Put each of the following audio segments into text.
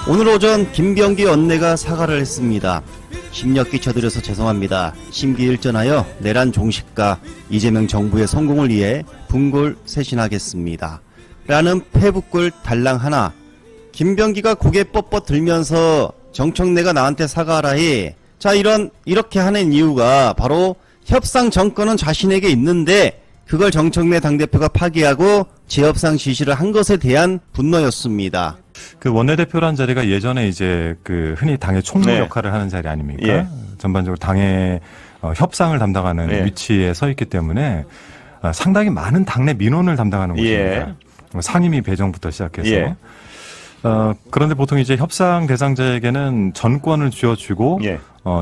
오늘 오전 김병기 원내가 사과를 했습니다. 심력 끼쳐드려서 죄송합니다. 심기일전하여 내란 종식과 이재명 정부의 성공을 위해 분골쇄신하겠습니다. 라는 페북글 달랑 하나. 김병기가 고개 뻣뻣 들면서 정청래가 나한테 사과하라해. 자, 이렇게 하는 이유가 바로 협상 정권은 자신에게 있는데 그걸 정청래 당대표가 파기하고 재협상 지시를 한 것에 대한 분노였습니다. 그 원내대표란 자리가 예전에 이제 그 흔히 당의 총무 네. 역할을 하는 자리 아닙니까? 예. 전반적으로 당의 협상을 담당하는 예. 위치에 서 있기 때문에 상당히 많은 당내 민원을 담당하는 곳입니다. 상임위 배정부터 시작해서. 예. 그런데 보통 이제 협상 대상자에게는 전권을 쥐어주고 예.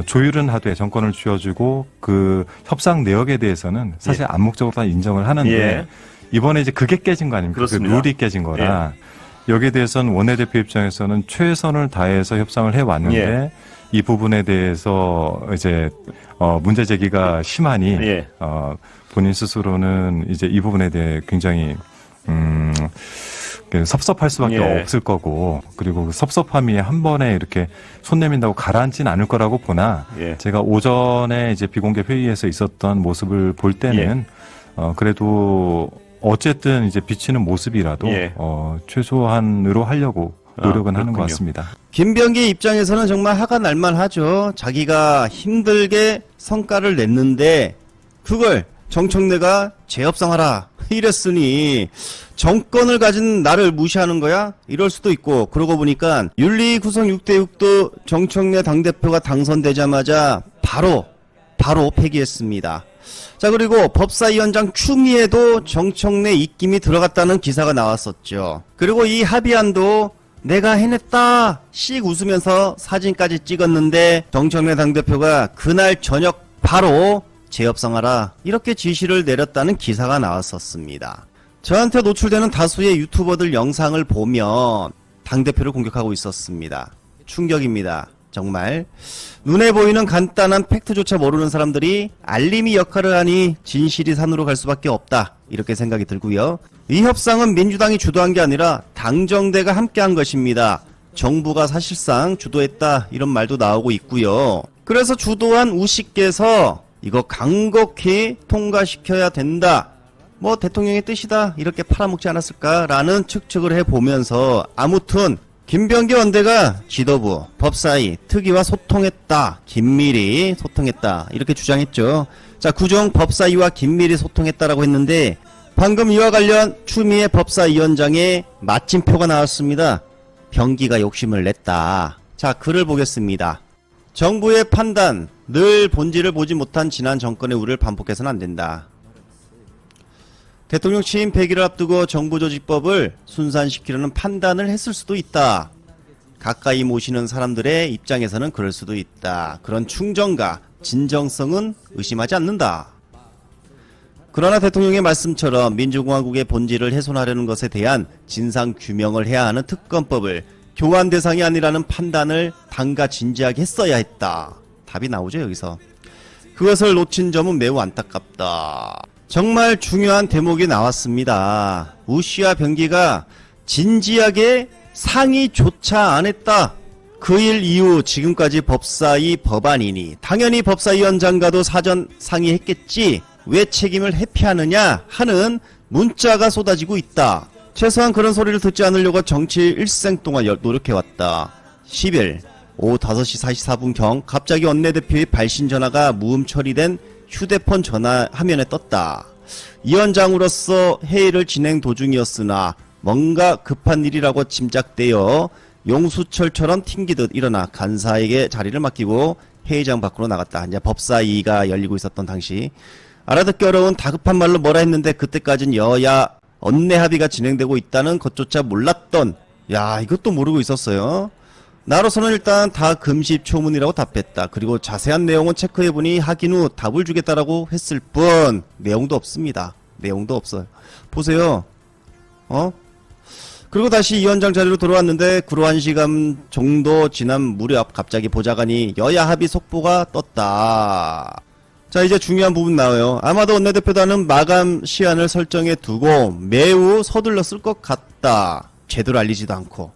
조율은 하되 정권을 쥐어주고 그 협상 내역에 대해서는 사실 예. 암묵적으로 다 인정을 하는데 예. 이번에 이제 그게 깨진 거 아닙니까? 그 그렇습니다. 룰이 깨진 거라 여기에 대해서는 원내대표 입장에서는 최선을 다해서 협상을 해왔는데 예. 이 부분에 대해서 이제 문제 제기가 심하니 예. 본인 스스로는 이제 이 부분에 대해 굉장히 섭섭할 수밖에 예. 없을 거고 그리고 그 섭섭함이 한 번에 이렇게 손 내민다고 가라앉진 않을 거라고 보나 예. 제가 오전에 이제 비공개 회의에서 있었던 모습을 볼 때는 그래도 어쨌든 이제 비치는 모습이라도 예. 최소한으로 하려고 노력은 하는 것 그렇군요. 같습니다. 김병기 입장에서는 정말 화가 날만 하죠. 자기가 힘들게 성과를 냈는데 그걸 정청래가 재협상하라 이랬으니 정권을 가진 나를 무시하는 거야? 이럴 수도 있고 그러고 보니까 윤리 구성 6대6도 정청래 당대표가 당선되자마자 바로 폐기했습니다. 자, 그리고 법사위원장 추미애도 정청래 입김이 들어갔다는 기사가 나왔었죠. 그리고 이 합의안도 내가 해냈다 씩 웃으면서 사진까지 찍었는데 정청래 당대표가 그날 저녁 바로 재협상하라 이렇게 지시를 내렸다는 기사가 나왔었습니다. 저한테 노출되는 다수의 유튜버들 영상을 보면 당대표를 공격하고 있었습니다. 충격입니다. 정말 눈에 보이는 간단한 팩트조차 모르는 사람들이 알림이 역할을 하니 진실이 산으로 갈 수밖에 없다 이렇게 생각이 들고요. 이 협상은 민주당이 주도한 게 아니라 당정대가 함께한 것입니다. 정부가 사실상 주도했다 이런 말도 나오고 있고요. 그래서 주도한 우씨께서 이거 강곡히 통과시켜야 된다. 뭐 대통령의 뜻이다 이렇게 팔아먹지 않았을까라는 측측을 해보면서 아무튼 김병기 원내가 지도부, 법사위, 특위와 소통했다. 긴밀히 소통했다. 이렇게 주장했죠. 자, 그중 법사위와 긴밀히 소통했다라고 했는데 방금 이와 관련 추미애 법사위원장의 마침표가 나왔습니다. 병기가 욕심을 냈다. 자, 글을 보겠습니다. 정부의 판단, 늘 본질을 보지 못한 지난 정권의 우려를 반복해서는 안 된다. 대통령 취임 100일을 앞두고 정부조직법을 순산시키려는 판단을 했을 수도 있다. 가까이 모시는 사람들의 입장에서는 그럴 수도 있다. 그런 충정과 진정성은 의심하지 않는다. 그러나 대통령의 말씀처럼 민주공화국의 본질을 훼손하려는 것에 대한 진상규명을 해야 하는 특검법을 교환 대상이 아니라는 판단을 당가 진지하게 했어야 했다. 답이 나오죠 여기서. 그것을 놓친 점은 매우 안타깝다. 정말 중요한 대목이 나왔습니다. 우씨와 병기가 진지하게 상의조차 안 했다. 그 일 이후 지금까지 법사위 법안이니 당연히 법사위원장과도 사전 상의했겠지. 왜 책임을 회피하느냐 하는 문자가 쏟아지고 있다. 최소한 그런 소리를 듣지 않으려고 정치 일생 동안 노력해왔다. 10일 오후 5시 44분경 갑자기 원내대표의 발신 전화가 무음 처리된 휴대폰 전화 화면에 떴다. 위원장으로서 회의를 진행 도중이었으나 뭔가 급한 일이라고 짐작되어 용수철처럼 튕기듯 일어나 간사에게 자리를 맡기고 회의장 밖으로 나갔다. 이제 법사위가 열리고 있었던 당시 알아듣기 어려운 다급한 말로 뭐라 했는데 그때까진 여야 언내 합의가 진행되고 있다는 것조차 몰랐던 야 이것도 모르고 있었어요. 나로서는 일단 다 금시초문이라고 답했다. 그리고 자세한 내용은 체크해보니 확인 후 답을 주겠다라고 했을 뿐 내용도 없습니다. 내용도 없어요. 보세요. 그리고 다시 위원장 자리로 돌아왔는데 그로 1시간 정도 지난 무렵 갑자기 보좌관이 여야 합의 속보가 떴다. 자, 이제 중요한 부분 나와요. 아마도 원내대표단은 마감 시한을 설정해 두고 매우 서둘렀을 것 같다. 제대로 알리지도 않고.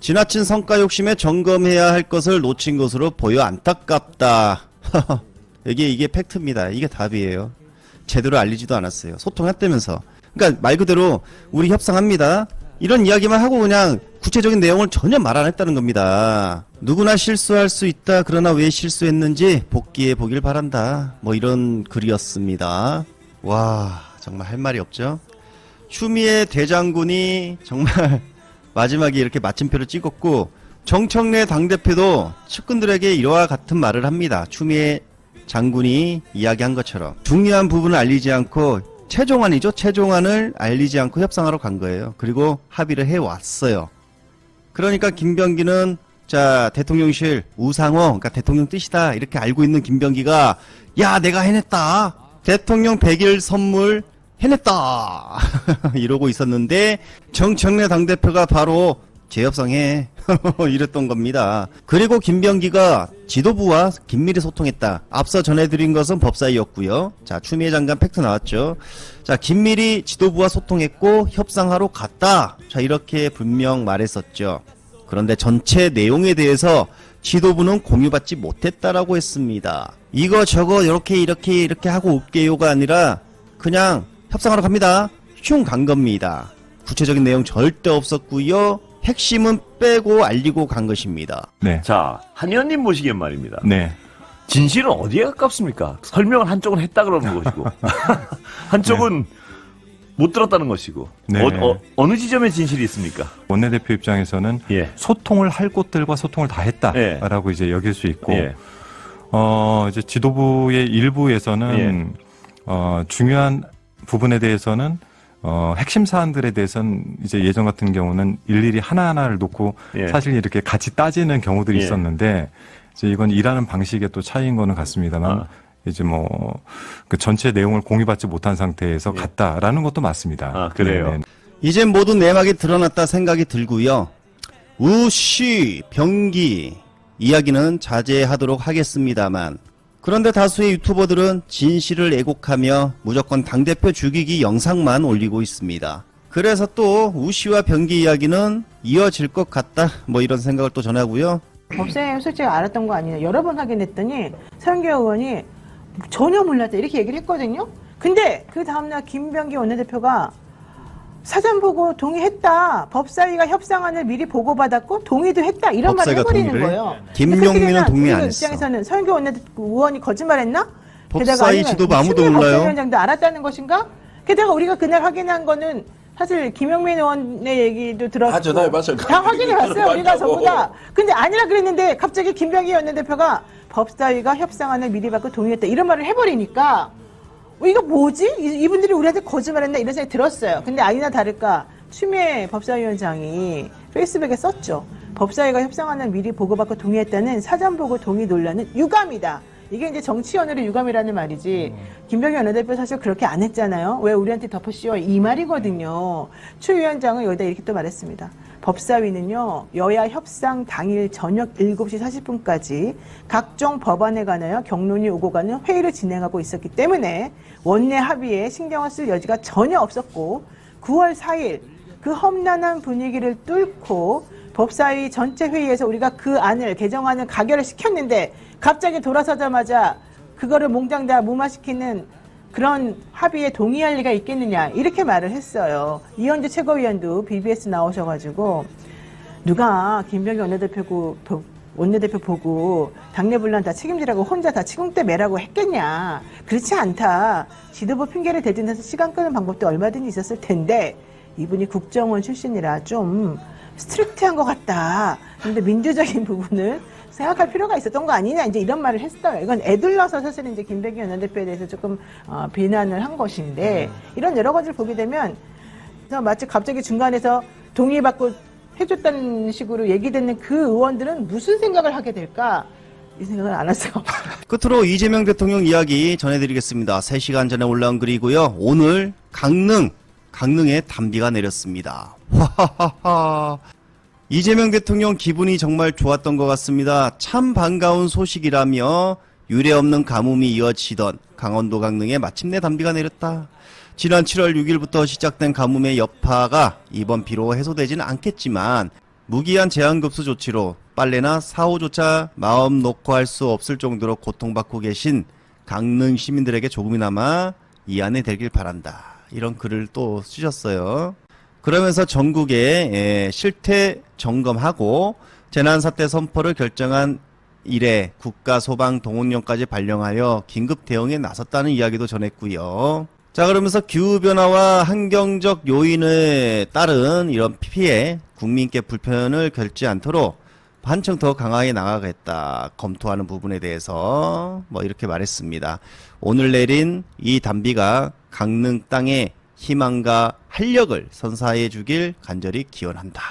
지나친 성과 욕심에 점검해야 할 것을 놓친 것으로 보여 안타깝다. 이게 팩트입니다. 이게 답이에요. 제대로 알리지도 않았어요. 소통했다면서. 그러니까 말 그대로 우리 협상합니다. 이런 이야기만 하고 그냥 구체적인 내용을 전혀 말 안 했다는 겁니다. 누구나 실수할 수 있다. 그러나 왜 실수했는지 복귀해 보길 바란다. 뭐 이런 글이었습니다. 와, 정말 할 말이 없죠. 추미애 대장군이 정말 마지막에 이렇게 마침표를 찍었고, 정청래 당대표도 측근들에게 이와 같은 말을 합니다. 추미애 장군이 이야기한 것처럼 중요한 부분을 알리지 않고 최종안이죠. 최종안을 알리지 않고 협상하러 간 거예요. 그리고 합의를 해왔어요. 그러니까 김병기는 자 대통령실 우상호, 그러니까 대통령 뜻이다 이렇게 알고 있는 김병기가 야 내가 해냈다. 대통령 100일 선물 해냈다. 이러고 있었는데 정청래 당대표가 바로 재협상해. 이랬던 겁니다. 그리고 김병기가 지도부와 긴밀히 소통했다. 앞서 전해드린 것은 법사위였고요. 자, 추미애 장관 팩트 나왔죠. 자, 긴밀히 지도부와 소통했고 협상하러 갔다. 자, 이렇게 분명 말했었죠. 그런데 전체 내용에 대해서 지도부는 공유받지 못했다라고 했습니다. 이거 저거 이렇게 하고 올게요가 아니라 그냥 협상하러 갑니다. 흉 간 겁니다. 구체적인 내용 절대 없었고요. 핵심은 빼고 알리고 간 것입니다. 네. 자, 한 의원님 모시기엔 말입니다. 네. 진실은 어디에 가깝습니까? 설명을 한쪽은 했다 그러는 것이고 한쪽은 못 들었다는 것이고 네. 어느 지점에 진실이 있습니까? 원내대표 입장에서는 예. 소통을 할 곳들과 소통을 다 했다라고 이제 여길 수 있고, 예. 이제 지도부의 일부에서는 중요한 부분에 대해서는 핵심 사안들에 대해서는 이제 예전 같은 경우는 일일이 하나하나를 놓고 예. 사실 이렇게 같이 따지는 경우들이 예. 있었는데, 이제 이건 일하는 방식의 또 차이인 거는 같습니다만, 이제 뭐 그 전체 내용을 공유받지 못한 상태에서 예. 갔다라는 것도 맞습니다. 아, 그래요? 네네. 이젠 모두 내막이 드러났다 생각이 들고요. 우씨, 병기 이야기는 자제하도록 하겠습니다만, 그런데 다수의 유튜버들은 진실을 애곡하며 무조건 당대표 죽이기 영상만 올리고 있습니다. 그래서 또 우씨와 병기 이야기는 이어질 것 같다, 뭐 이런 생각을 또 전하고요. 법사위원 솔직히 알았던 거 아니냐. 여러 번 확인했더니 서영교 의원이 전혀 몰랐다 이렇게 얘기를 했거든요. 근데 그 다음날 김병기 원내대표가 사전 보고 동의했다. 법사위가 협상안을 미리 보고받았고 동의도 했다. 이런 말을 해버리는 거예요. 김용민은 동의 안 했어. 입장에서는 서영교 의원이 거짓말했나? 법사위 지도부 아무도 몰라요. 법사위원장도 알았다는 것인가? 게다가 우리가 그날 확인한 거는 사실 김용민 의원의 얘기도 들었고 전화해봤어요. 다 확인해봤어요. 우리가 전부 다. 근데 아니라 그랬는데 갑자기 김병기 원내대표가 법사위가 협상안을 미리 받고 동의했다. 이런 말을 해버리니까 이거 뭐지? 이분들이 우리한테 거짓말했나 이런 생각이 들었어요. 근데 아니나 다를까 추미애 법사위원장이 페이스북에 썼죠. 법사위가 협상안을 미리 보고받고 동의했다는 사전 보고 동의 논란은 유감이다. 이게 이제 정치연으로 유감이라는 말이지. 김병기 원내대표 사실 그렇게 안 했잖아요. 왜 우리한테 덮어씌워? 이 말이거든요. 추 위원장은 여기다 이렇게 또 말했습니다. 법사위는요, 여야 협상 당일 저녁 7시 40분까지 각종 법안에 관하여 격론이 오고 가는 회의를 진행하고 있었기 때문에 원내 합의에 신경을 쓸 여지가 전혀 없었고 9월 4일 그 험난한 분위기를 뚫고 법사위 전체 회의에서 우리가 그 안을 개정안을 가결을 시켰는데 갑자기 돌아서자마자 그거를 몽땅 다 무마시키는 그런 합의에 동의할 리가 있겠느냐 이렇게 말을 했어요. 이현주 최고위원도 BBS 나오셔가지고 누가 김병기 원내대표 보고 당내 분란 다 책임지라고 혼자 다 치공대 매라고 했겠냐. 그렇지 않다. 지도부 핑계를 대든해서 시간 끄는 방법도 얼마든지 있었을 텐데 이분이 국정원 출신이라 좀 스트릭트한 것 같다. 그런데 민주적인 부분을 생각할 필요가 있었던 거 아니냐 이제 이런 말을 했어요. 이건 애들러서 사실은 이제 김병기 원내대표에 대해서 조금 비난을 한 것인데 이런 여러 가지를 보게 되면 마치 갑자기 중간에서 동의받고 해줬다는 식으로 얘기되는 그 의원들은 무슨 생각을 하게 될까 이 생각을 안 할 수가 없어요. 끝으로 이재명 대통령 이야기 전해드리겠습니다. 3시간 전에 올라온 글이고요. 오늘 강릉에 단비가 내렸습니다. 하하하하. 이재명 대통령 기분이 정말 좋았던 것 같습니다. 참 반가운 소식이라며 유례없는 가뭄이 이어지던 강원도 강릉에 마침내 단비가 내렸다. 지난 7월 6일부터 시작된 가뭄의 여파가 이번 비로 해소되지는 않겠지만 무기한 제한급수 조치로 빨래나 사오조차 마음 놓고 할 수 없을 정도로 고통받고 계신 강릉 시민들에게 조금이나마 이안이 되길 바란다. 이런 글을 또 쓰셨어요. 그러면서 전국에 실태 점검하고 재난사태 선포를 결정한 이래 국가소방동원령까지 발령하여 긴급 대응에 나섰다는 이야기도 전했고요. 자, 그러면서 기후변화와 환경적 요인에 따른 이런 피해, 국민께 불편을 겪지 않도록 한층 더 강하게 나가겠다 검토하는 부분에 대해서 뭐 이렇게 말했습니다. 오늘 내린 이 단비가 강릉 땅에 희망과 활력을 선사해 주길 간절히 기원한다.